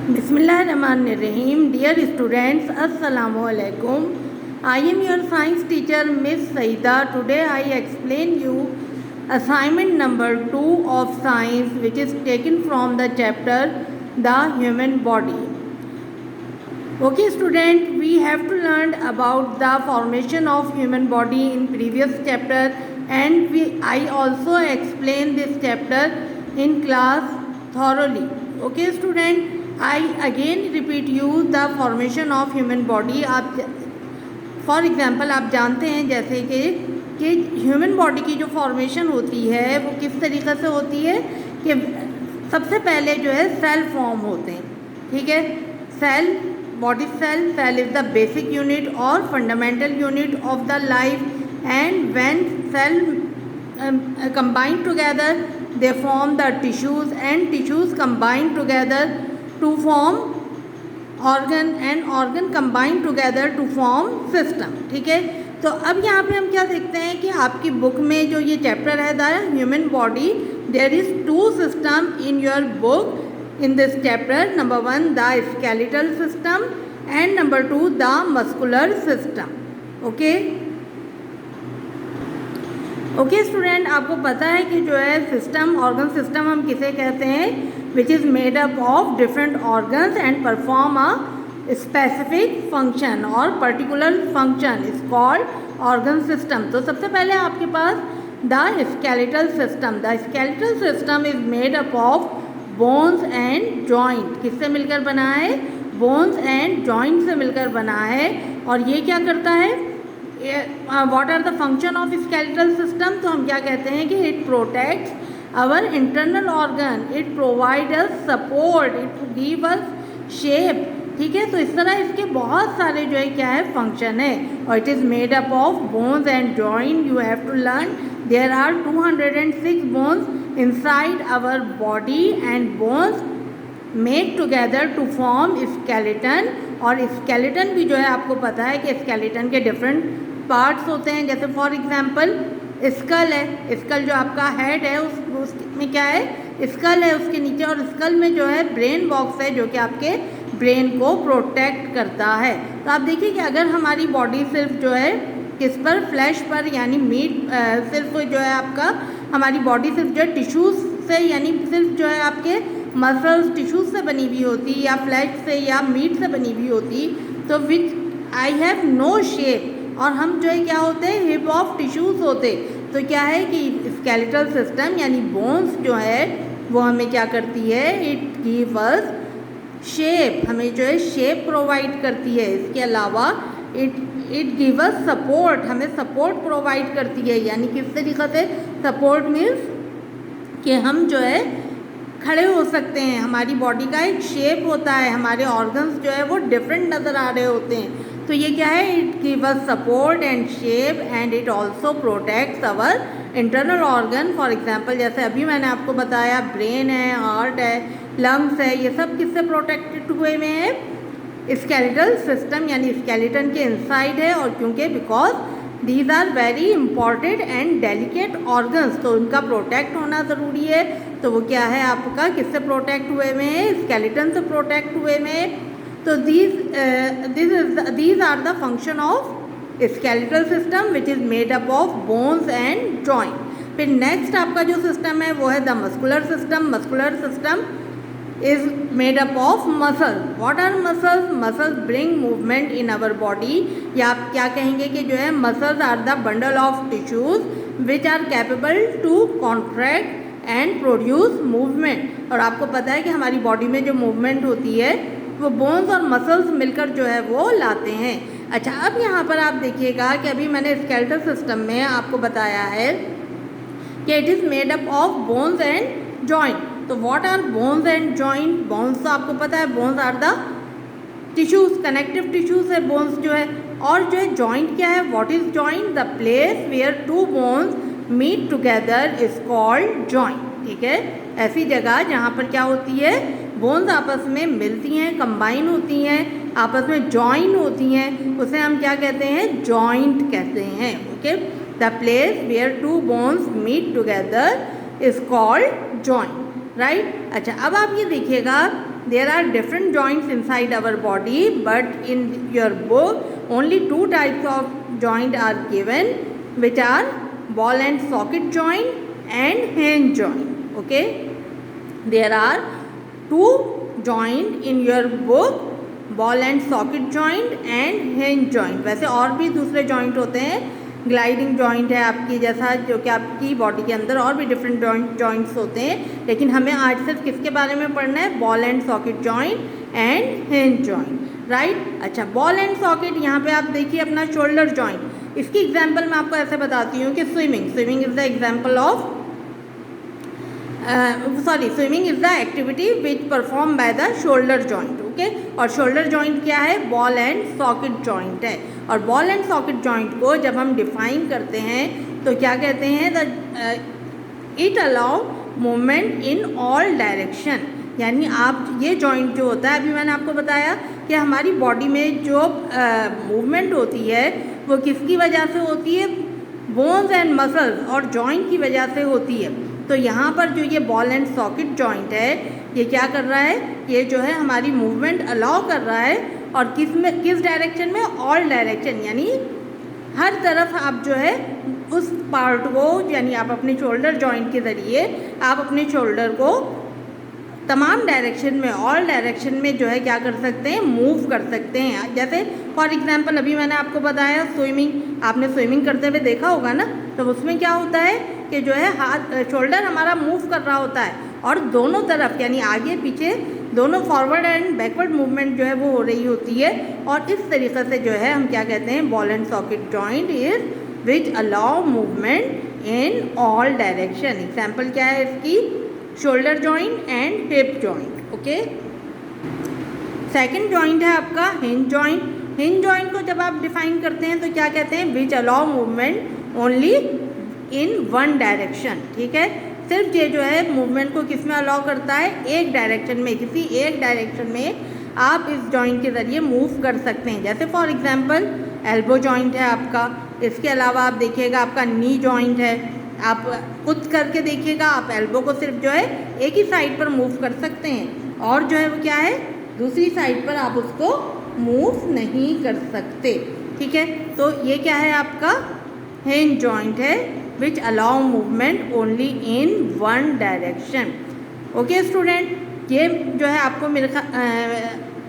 Bismillahirrahmanirrahim. Dear students, Assalamu alaikum. I am your science teacher, Miss Saida. Today I explain you assignment number 2 of science, which is taken from the chapter The Human Body. Okay student, we have to learn about the formation of human body in previous chapter, and I also explained this chapter in class thoroughly. Okay student, I again repeat you the formation of human body. आप for example आप जानते हैं जैसे कि human body की जो formation होती है वो किस तरीक़े से होती है कि सबसे पहले जो है सेल फॉर्म होते हैं. ठीक है, cell, body cell is the basic unit और fundamental unit of the life, and when cell combine together they form the tissues, and tissues combine together to form organ, and organ combine together to form system. ठीक है, तो अब यहाँ पे हम क्या देखते हैं कि आपकी बुक में जो ये चैप्टर है the human body, there is 2 system in your book in this chapter. Number 1 the skeletal system and number 2 the muscular system. Okay student, आपको पता है कि जो है सिस्टम, ऑर्गन सिस्टम हम किसे कहते हैं, which is made up of different organs and perform a specific function और particular function is called organ system. तो सबसे पहले आपके पास the skeletal system. The skeletal system is made up of bones and joint. किससे मिलकर बना है? बोन्स एंड जॉइंट से मिलकर बना है. और ये क्या करता है? What are the function of skeletal system? तो हम क्या कहते हैं कि it protects our internal organ, it provide us support, it give us shape. ठीक है, तो इस तरह इसके बहुत सारे जो है क्या है फंक्शन है. और it is made up of bones and joint. You have to learn there are 206 bones inside our body, and bones made together to form skeleton. और स्केलेटन भी जो है आपको पता है कि स्केलेटन के डिफरेंट पार्ट्स होते हैं. जैसे फॉर एग्जांपल स्कल है, स्कल जो आपका हेड है उसमें क्या है? स्कल है उसके नीचे, और स्कल में जो है ब्रेन बॉक्स है जो कि आपके ब्रेन को प्रोटेक्ट करता है. तो आप देखिए कि अगर हमारी बॉडी सिर्फ जो है किस पर, फ्लैश पर, यानी मीट, सिर्फ जो है आपका हमारी बॉडी सिर्फ जो है टिश्यूज़ से, यानी सिर्फ जो है आपके मसल्स टिश्यूज़ से बनी हुई होती, या फ्लैश से या मीट से बनी हुई होती, तो विच आई हैव नो शेप, और हम जो है क्या होते हैं, हिप ऑफ टिश्यूज़ होते. तो क्या है कि स्केलेटल सिस्टम यानी बोन्स जो है वो हमें क्या करती है? इट गिव अस शेप, हमें जो है शेप प्रोवाइड करती है. इसके अलावा इट गिव अस सपोर्ट, हमें सपोर्ट प्रोवाइड करती है. यानी किस तरीक़े से सपोर्ट मीन्स कि हम जो है खड़े हो सकते हैं, हमारी बॉडी का एक शेप होता है, हमारे ऑर्गन्स जो है वो डिफरेंट नज़र आ रहे होते हैं. तो ये क्या है? It give us support and shape, and it also protects our internal organ. For example जैसे अभी मैंने आपको बताया ब्रेन है, हार्ट है, लंग्स है, ये सब किससे प्रोटेक्टेड हुए में है? स्केलेटल सिस्टम यानी स्केलेटन के इनसाइड है. और क्योंकि because these are very important and delicate organs, तो उनका प्रोटेक्ट होना ज़रूरी है. तो वो क्या है आपका, किससे प्रोटेक्ट हुए में है? स्केलेटन से प्रोटेक्ट हुए में. तो these are the function of skeletal system which is made up of bones and joint. फिर नेक्स्ट आपका जो सिस्टम है वो है the muscular system. Muscular system is made up of muscle. What are muscles? Muscles bring movement in our body, या आप क्या कहेंगे कि जो है muscles are the bundle of tissues which are capable to contract and produce movement. और आपको पता है कि हमारी बॉडी में जो मूवमेंट होती है वो बोन्स और मसल्स मिलकर जो है वो लाते हैं. अच्छा, अब यहाँ पर आप देखिएगा कि अभी मैंने स्केलेटल सिस्टम में आपको बताया है कि it is made up of bones and joint. तो what are bones and joint? Bones तो आपको पता है, bones are the tissues, connective tissues है बोन्स जो है. और जो है जॉइंट क्या है? What is joint? The place where 2 bones meet together is called joint. ठीक है, ऐसी जगह जहाँ पर क्या होती है, बोन्स आपस में मिलती हैं, कंबाइन होती हैं, आपस में जॉइन होती हैं, उसे हम क्या कहते हैं? जॉइंट कहते हैं. Okay, the place where 2 bones meet together is called joint. Right. अच्छा, अब आप ये देखिएगा there are different joints inside our body, but in your book only 2 types of joint are given, which are ball and socket joint and hinge joint. Okay, there are 2 joint in your book, ball and socket joint and hinge joint. वैसे और भी दूसरे joint होते हैं, gliding joint है आपकी जैसा, जो कि आपकी बॉडी के अंदर और भी डिफरेंट जॉइंट्स होते हैं, लेकिन हमें आज सिर्फ किसके बारे में पढ़ना है, ball and socket joint and hinge joint. Right. अच्छा, बॉल एंड सॉकेट, यहाँ पे आप देखिए अपना शोल्डर जॉइंट. इसकी एग्जाम्पल मैं आपको ऐसे बताती हूँ कि swimming is the example of swimming is the activity which perform by the shoulder joint. Okay, और शोल्डर जॉइंट क्या है, बॉल एंड सॉकेट जॉइंट है. और बॉल एंड सॉकेट जॉइंट को जब हम डिफाइन करते हैं तो क्या कहते हैं, the it allow movement in all direction. यानी आप ये जॉइंट जो होता है, अभी मैंने आपको बताया कि हमारी बॉडी में जो मूवमेंट होती है वो किसकी वजह से होती है, बोन्स एंड मसल्स और जॉइंट की वजह से होती है. तो यहाँ पर जो ये बॉल एंड सॉकेट जॉइंट है, ये क्या कर रहा है, ये जो है हमारी मूवमेंट अलाउ कर रहा है. और किस डायरेक्शन में, ऑल डायरेक्शन. यानी हर तरफ आप जो है उस पार्ट को, यानी आप अपने शोल्डर जॉइंट के ज़रिए आप अपने शोल्डर को तमाम डायरेक्शन में, ऑल डायरेक्शन में जो है क्या कर सकते हैं, मूव कर सकते हैं. जैसे फॉर एग्जांपल अभी मैंने आपको बताया स्विमिंग, आपने स्विमिंग करते हुए देखा होगा ना, तो उसमें क्या होता है कि जो है शोल्डर हमारा मूव कर रहा होता है और दोनों तरफ यानी आगे पीछे दोनों फॉरवर्ड एंड बैकवर्ड मूवमेंट जो है वो हो रही होती है. और इस तरीक़े से जो है हम क्या कहते हैं, ball and socket joint is which allow movement in all direction. Example क्या है इसकी, shoulder joint and hip joint. Okay, second joint है आपका हिंज जॉइंट. हिंज जॉइंट को जब आप डिफाइन करते हैं तो क्या कहते हैं, विच allow movement only in one direction. ठीक है, सिर्फ ये जो है मूवमेंट को किस में अलाउ करता है, एक डायरेक्शन में, किसी एक डायरेक्शन में आप इस जॉइंट के ज़रिए मूव कर सकते हैं. जैसे फॉर एग्जांपल एल्बो जॉइंट है आपका. इसके अलावा आप देखिएगा आपका नी जॉइंट है. आप खुद करके देखिएगा, आप एल्बो को सिर्फ जो है एक ही साइड पर मूव कर सकते हैं और जो है वो क्या है, दूसरी साइड पर आप उसको मूव नहीं कर सकते. ठीक है, तो ये क्या है आपका हिंज जॉइंट है, विच allow movement only in one direction. Okay student, ये जो है आपको मेरे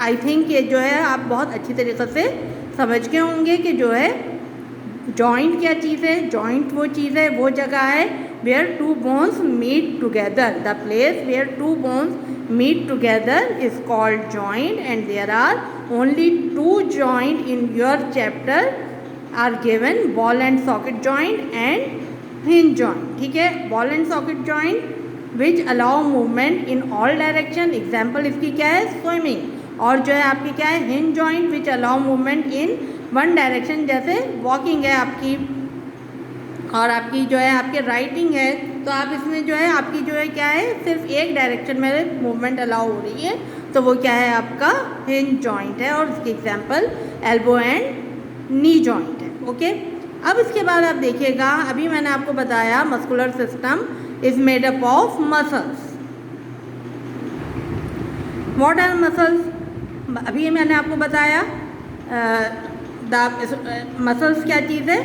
आई थिंक ये जो है आप बहुत अच्छी तरीक़े से समझ गए होंगे कि जो है जॉइंट क्या चीज़ है. जॉइंट वो चीज़ है, वो जगह है where two bones meet together. The place where two bones meet together is called joint. And there are only 2 joint in your chapter are given, ball and socket joint and hinge joint. ठीक है, ball and socket joint which allow movement in all direction. Example इसकी क्या है, swimming. और जो है आपकी क्या है, hinge joint which allow movement in one direction. जैसे वॉकिंग है आपकी और आपकी जो है आपके राइटिंग है, तो आप इसमें जो है आपकी जो है क्या है, सिर्फ एक डायरेक्शन में मूवमेंट अलाउ हो रही है, तो वो क्या है आपका हिंज जॉइंट है. और इसकी example elbow and knee joint है. ओके, अब इसके बाद आप देखिएगा, अभी मैंने आपको बताया muscular system is made up of muscles. What are muscles? अभी मैंने आपको बताया मसल्स क्या चीज़ है.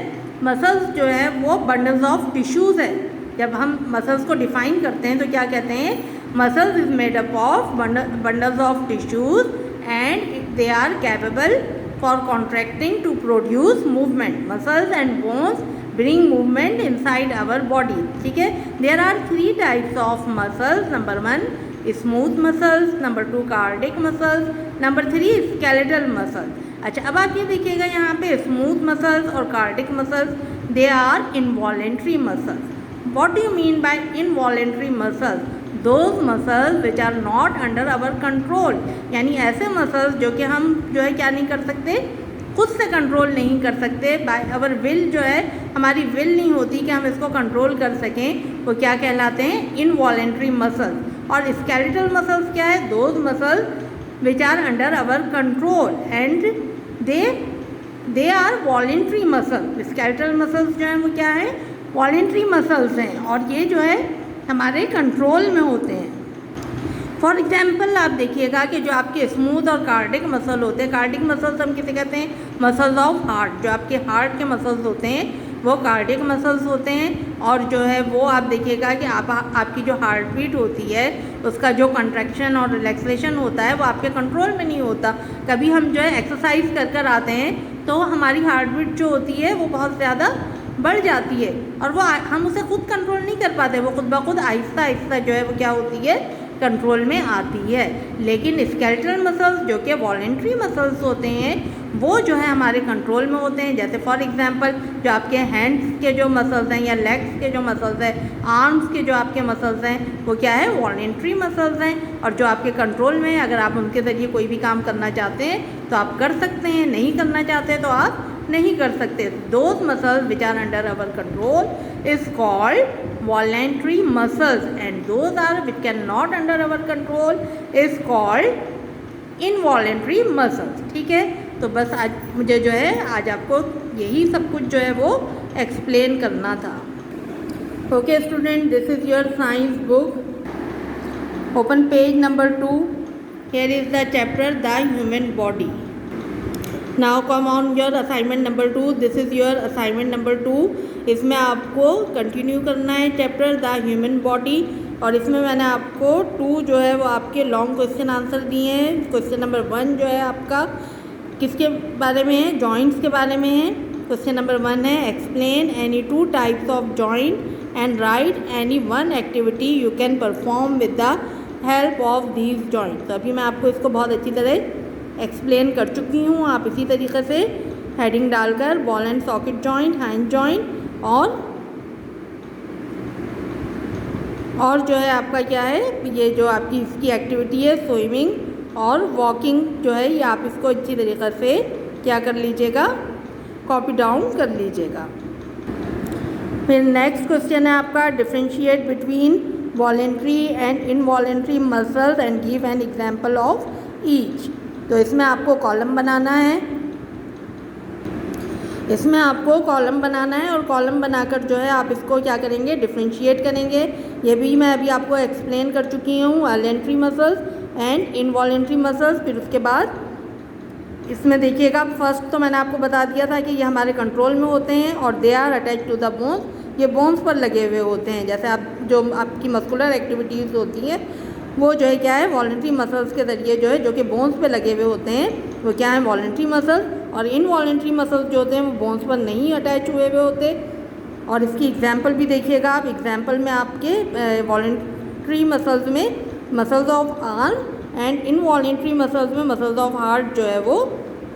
मसल्स जो है वो बंडल्स ऑफ टिश्यूज़ है. जब हम मसल्स को डिफाइन करते हैं तो क्या कहते हैं, muscles is made up of bundles of tissues and they are capable for contracting to produce movement. Muscles and bones bring movement inside our body. ठीक है, there are 3 types of muscles. Number 1 smooth muscles, number 2 cardiac muscles, number 3 skeletal muscles. अच्छा, अब आप ये देखिएगा यहाँ पे smooth muscles और cardiac muscles, they are involuntary muscles. What do you mean by involuntary muscles? Those muscles which are not under our control. यानी ऐसे मसल्स जो कि हम जो है क्या नहीं कर सकते, खुद से कंट्रोल नहीं कर सकते. बाय अवर विल जो है हमारी विल नहीं होती कि हम इसको कंट्रोल कर सकें, वो क्या कहलाते हैं, इनवॉलेंट्री मसल्स. और स्केलेटल मसल्स क्या है, those muscles which are under our control and they are voluntary muscles. Skeletal muscles जो हैं वो क्या है, वॉलेंट्री मसल्स हैं और ये जो है हमारे कंट्रोल में होते हैं. फॉर एग्जाम्पल आप देखिएगा कि जो आपके स्मूथ और कार्डिक मसल होते हैं, कार्डिक मसल्स हम किसे कहते हैं, मसल्स ऑफ हार्ट, जो आपके हार्ट के मसल्स होते हैं वो कार्डिक मसल्स होते हैं। और जो है वो आप देखिएगा कि आपकी जो हार्ट बीट होती है उसका जो कंट्रैक्शन और रिलैक्सेशन होता है वो आपके कंट्रोल में नहीं होता। कभी हम जो है एक्सरसाइज कर कर आते हैं तो हमारी हार्ट बीट जो होती है वो बहुत ज़्यादा बढ़ जाती है और वो हम उसे खुद कंट्रोल नहीं कर पाते, वो खुद ब खुद आहिस्ता आहिस्ता जो है वो क्या होती है, कंट्रोल में आती है। लेकिन स्केलेटल मसल्स जो कि वॉलेंट्री मसल्स होते हैं वो जो है हमारे कंट्रोल में होते हैं। जैसे फॉर एग्जांपल जो आपके हैंड्स के जो मसल्स हैं या लेग्स के जो मसल्स हैं, आर्म्स के जो आपके मसल्स हैं वो क्या है, वॉलेंट्री मसल्स हैं और जो आपके कंट्रोल में है। अगर आप उनके ज़रिए कोई भी काम करना चाहते हैं तो आप कर सकते हैं, नहीं करना चाहते तो आप नहीं कर सकते। Those muscles which are under our control is called voluntary muscles and those are which cannot under our control is called involuntary muscles। ठीक है, तो बस आज मुझे जो है आज आपको यही सब कुछ जो है वो एक्सप्लेन करना था। Okay student, this is your science book, open page number 2। Here is the chapter the human body. Now come on your assignment number 2, this is your assignment number 2। इसमें आपको कंटिन्यू करना है चैप्टर द ह्यूमन बॉडी और इसमें मैंने आपको 2 जो है वो आपके लॉन्ग क्वेश्चन आंसर दिए हैं। क्वेश्चन नंबर 1 जो है आपका किसके बारे में है, जॉइंट्स के बारे में है। क्वेश्चन नंबर 1 है explain any 2 types of joint and right any 1 activity you can perform with the help of these joint. तो अभी मैं आपको इसको बहुत अच्छी तरह एक्सप्लेन कर चुकी हूँ। आप इसी तरीके से हेडिंग डालकर ball and socket joint, hand joint और जो है आपका क्या है, ये जो आपकी इसकी एक्टिविटी है स्विमिंग और वॉकिंग जो है ये आप इसको अच्छी तरीके से क्या कर लीजिएगा, कॉपी डाउन कर लीजिएगा। फिर नेक्स्ट क्वेश्चन है आपका differentiate between voluntary and involuntary muscles and give an example of each. तो इसमें आपको कॉलम बनाना है, इसमें आपको कॉलम बनाना है और कॉलम बनाकर जो है आप इसको क्या करेंगे, डिफरेंशिएट करेंगे। ये भी मैं अभी आपको एक्सप्लेन कर चुकी हूँ, voluntary muscles and involuntary muscles. फिर उसके बाद इसमें देखिएगा, फर्स्ट तो मैंने आपको बता दिया था कि ये हमारे कंट्रोल में होते हैं और they are attach to the bones, ये बोन्स पर लगे हुए होते हैं। जैसे आप जो आपकी मस्कुलर एक्टिविटीज़ होती हैं वो जो है क्या है, वॉलेंट्री मसल्स के ज़रिए जो है जो कि बोन्स पे लगे हुए होते हैं वो क्या है, वॉलेंट्री मसल्स। और इनवॉलेंट्री मसल्स जो होते हैं वो बोन्स पर नहीं अटैच हुए हुए होते। और इसकी एग्जांपल भी देखिएगा आप, एग्जांपल में आपके वॉलेंट्री मसल्स में muscles of arm and involuntary muscles में मसल्स ऑफ हार्ट जो है वो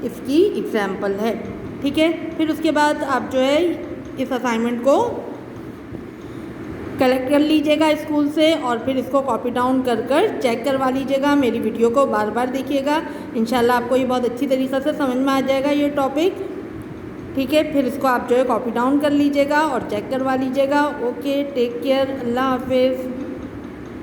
इसकी एग्जांपल है। ठीक है, फिर उसके बाद आप जो है इस असाइनमेंट को कलेक्ट कर लीजिएगा स्कूल से और फिर इसको कॉपी डाउन कर कर चेक करवा लीजिएगा। मेरी वीडियो को बार बार देखिएगा, इंशाल्लाह आपको ये बहुत अच्छी तरीक़े से समझ में आ जाएगा ये टॉपिक। ठीक है, फिर इसको आप जो है कॉपी डाउन कर लीजिएगा और चेक करवा लीजिएगा। ओके, टेक केयर, अल्लाह हाफिज़।